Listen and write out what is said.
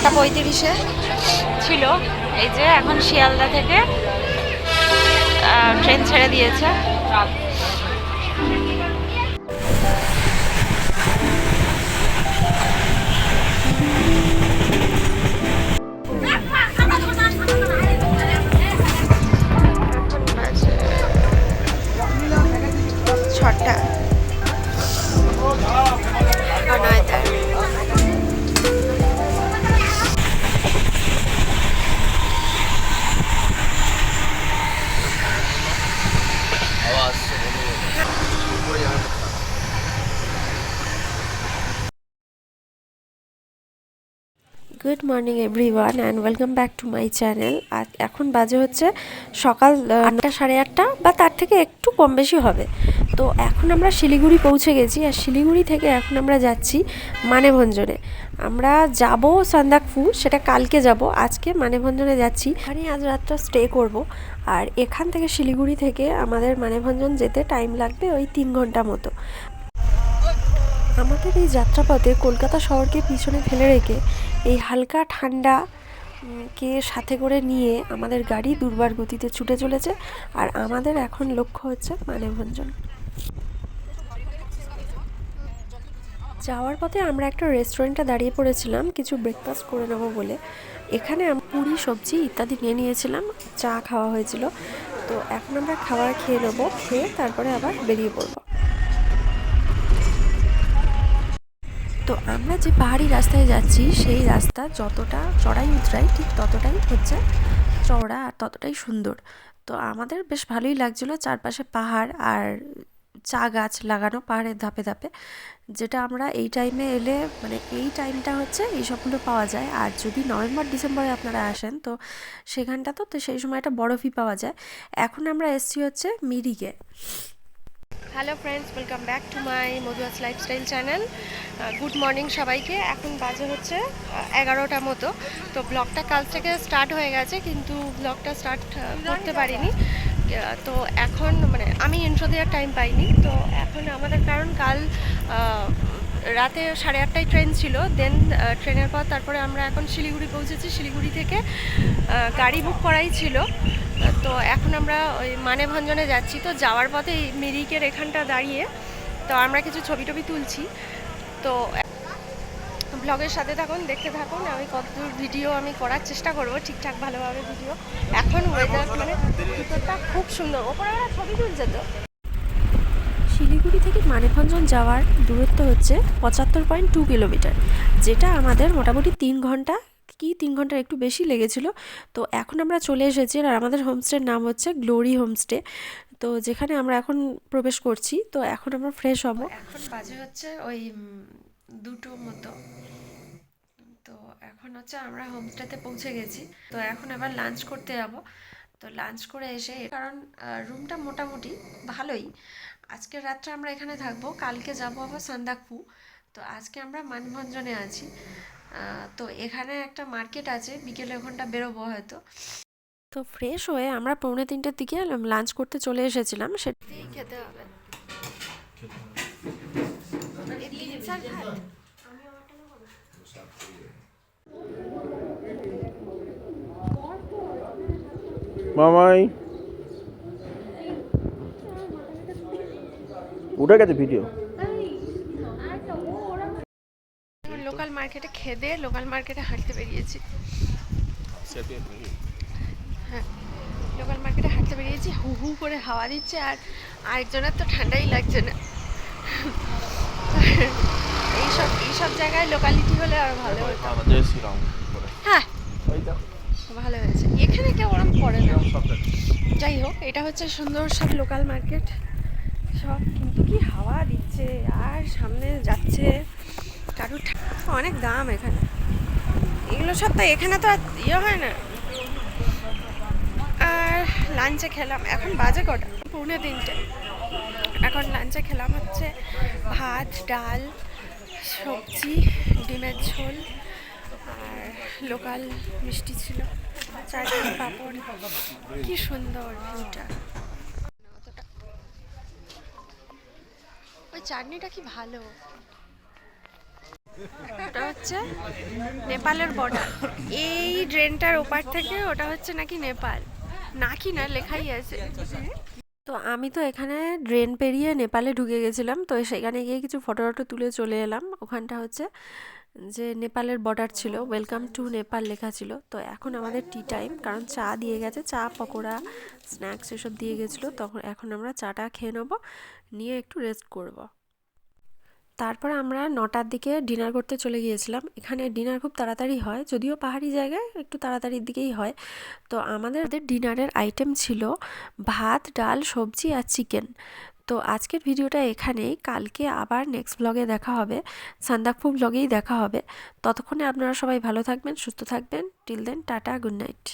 8:35-এ ছিল। এই যে এখন শিয়ালদা থেকে ট্রেন ছেড়ে দিয়েছে। Good morning everyone and welcome back to my channel. আর এখন বাজে হচ্ছে সকাল 8টা, সাড়ে 8টা বা তার থেকে একটু কম বেশি হবে। তো এখন আমরা শিলিগুড়ি পৌঁছে গেছি, আর শিলিগুড়ি থেকে এখন আমরা যাচ্ছি মানেভঞ্জনে। আমরা যাব সান্দাকফু, সেটা কালকে যাব। আজকে মানেভঞ্জনে যাচ্ছি, এখানে আজ রাতটা স্টে করব। আর এখান থেকে শিলিগুড়ি থেকে আমাদের মানেভঞ্জন যেতে টাইম লাগবে ওই 3 ঘন্টা মতো। আমাদের এই যাত্রাপথে কলকাতা শহরকে পিছনে ফেলে রেখে এই হালকা ঠান্ডা কে সাথে করে নিয়ে আমাদের গাড়ি দুর্বার গতিতে ছুটে চলেছে। আর আমাদের এখন লক্ষ্য হচ্ছে মানেভঞ্জন। যাওয়ার পথে আমরা একটা রেস্টুরেন্টে দাঁড়িয়ে পড়েছিলাম কিছু ব্রেকফাস্ট করে নেবো বলে। এখানে পুরি, সবজি ইত্যাদি নিয়ে নিয়েছিলাম, চা খাওয়া হয়েছিল। তো এখন আমরা খাবার খেয়ে নেবো, খেয়ে তারপরে আবার বেরিয়ে পড়বো। তো আমরা যে পাহাড়ি রাস্তায় যাচ্ছি সেই রাস্তা যতটা চড়াই উতরাই ঠিক ততটাই হচ্ছে চওড়া আর ততটাই সুন্দর। তো আমাদের বেশ ভালোই লাগছিলো, চারপাশে পাহাড় আর চা গাছ লাগানো পাহাড়ের ধাপে ধাপে, যেটা আমরা এই টাইমে এলে মানে এই টাইমটা হচ্ছে এই সবগুলো পাওয়া যায়। আর যদি নভেম্বর ডিসেম্বরে আপনারা আসেন তো সেখানটা তো সেই সময়টা বরফই পাওয়া যায়। এখন আমরা এসছি হচ্ছে মিরিকে। Hello friends, welcome back to my Madhuas lifestyle channel. Good morning সবাইকে। এখন বাজে হচ্ছে 11টা মতো। তো ব্লগটা কাল থেকে স্টার্ট হয়ে গেছে, কিন্তু ব্লগটা স্টার্ট করতে পারিনি। তো এখন মানে আমি ইন্ট্রো দেওয়ার টাইম পাইনি। তো এখন আমাদের কারণ কাল রাতে 8:30টায় ট্রেন ছিল। দেন ট্রেনের পর তারপরে আমরা এখন শিলিগুড়ি পৌঁছেছি। শিলিগুড়ি থেকে গাড়ি বুক করাই ছিল। তো এখন আমরা ওই মানেভঞ্জনে যাচ্ছি। তো যাওয়ার পথে মিরিকের এখানটা দাঁড়িয়ে তো আমরা কিছু ছবি টবি তুলছি। তো ব্লগের সাথে থাকুন, দেখতে থাকুন। আমি কতদূর ভিডিও আমি করার চেষ্টা করব, ঠিকঠাক ভালোভাবে ভিডিও। এখন ওয়েদার মানে ভিতরটা খুব সুন্দর, ওপরে ওরা ছবি তুলছে। তো শিলিগুড়ি থেকে মানেভঞ্জন যাওয়ার দূরত্ব হচ্ছে 75.2 কিলোমিটার, যেটা আমাদের মোটামুটি 3 ঘন্টা কি 3 ঘন্টার একটু বেশি লেগেছিল। তো এখন আমরা চলে এসেছি, আর আমাদের হোমস্টের নাম হচ্ছে গ্লোরি হোমস্টে। তো যেখানে আমরা এখন প্রবেশ করছি। তো এখন আমরা ফ্রেশ হব। এখন বাজে হচ্ছে ওই 2টো মতো। তো এখন হচ্ছে আমরা হোমস্টেতে পৌঁছে গেছি। তো এখন আবার লাঞ্চ করতে যাব। তো লাঞ্চ করে এসে, কারণ রুমটা মোটামুটি ভালোই, আজকের রাতটা আমরা এখানে থাকবো, কালকে যাব আবার সান্দাকফু। তো আজকে আমরা মানভঞ্জনে আছি। তো এখানে একটা মার্কেট আছে, বিকেলে ওখানটা বেরোবো হয়তো। তো ফ্রেশ হয়ে আমরা 2:45-এর দিকে লাঞ্চ করতে চলে এসেছিলাম, সেটাই খেতে হবে। মামাই উঠে গেছে ভিডিও। লোকাল মার্কেটে খেদে লোকাল মার্কেটে হাঁটতে বেরিয়েছি। হ্যাঁ, লোকাল মার্কেটে হাঁটতে বেরিয়েছি। হু হু করে হাওয়া দিচ্ছে, আর আরেকজনের তো ঠান্ডাই লাগছে না। এইসব জায়গায় লোকালিটি হলে আর ভালো হতো। হ্যাঁ, ভালো হয়েছে। এখানে কেউ ওরম পড়ে না। যাই হোক, এটা হচ্ছে সুন্দর সব লোকাল মার্কেট সব, কিন্তু কি হাওয়া দিচ্ছে আর সামনে যাচ্ছে কারুর অনেক দাম এখানে। এগুলো সব তো এখানে তো আর হয় না। আর লাঞ্চে খেলাম, এখন বাজে কটা, 2:45। এখন লাঞ্চে খেলাম হচ্ছে ভাত, ডাল, সবজি, ডিমের ঝোল, আর লোকাল মিষ্টি ছিল, চাটনি, পাঁপড়। কি সুন্দর ভিউটা। ওই চাটনিটা কি ভালো। ওটা হচ্ছে নেপালের বর্ডার। এই ড্রেনটার ওপার থেকে ওটা হচ্ছে নাকি নেপাল, নাকি না লেখাই আছে। তো আমি তো এখানে ড্রেন পেরিয়ে নেপালে ঢুকে গেছিলাম, তো সেখানে গিয়ে কিছু ফটো টটো তুলে চলে এলাম। ওখানটা হচ্ছে যে নেপালের বর্ডার ছিল, ওয়েলকাম টু নেপাল লেখা ছিল। তো এখন আমাদের টি টাইম, কারণ চা দিয়ে গেছে, চা পকোড়া স্ন্যাক্স এসব দিয়ে গেছিলো। তখন এখন আমরা চাটা খেয়ে নেবো, নিয়ে একটু রেস্ট করব। তারপর আমরা 9টার দিকে ডিনার করতে চলে গিয়েছিলাম। এখানে ডিনার খুব তাড়াতাড়ি হয়, যদিও পাহাড়ি জায়গায় একটু তাড়াতাড়ির দিকেই হয়। তো আমাদের ডিনারের আইটেম ছিল ভাত, ডাল, সবজি আর চিকেন। তো আজকের ভিডিওটা এখানেই, কালকে আবার নেক্সট ব্লগে দেখা হবে, সান্দাকফু ব্লগেই দেখা হবে। ততক্ষণে আপনারা সবাই ভালো থাকবেন, সুস্থ থাকবেন। Till then, tata, good night.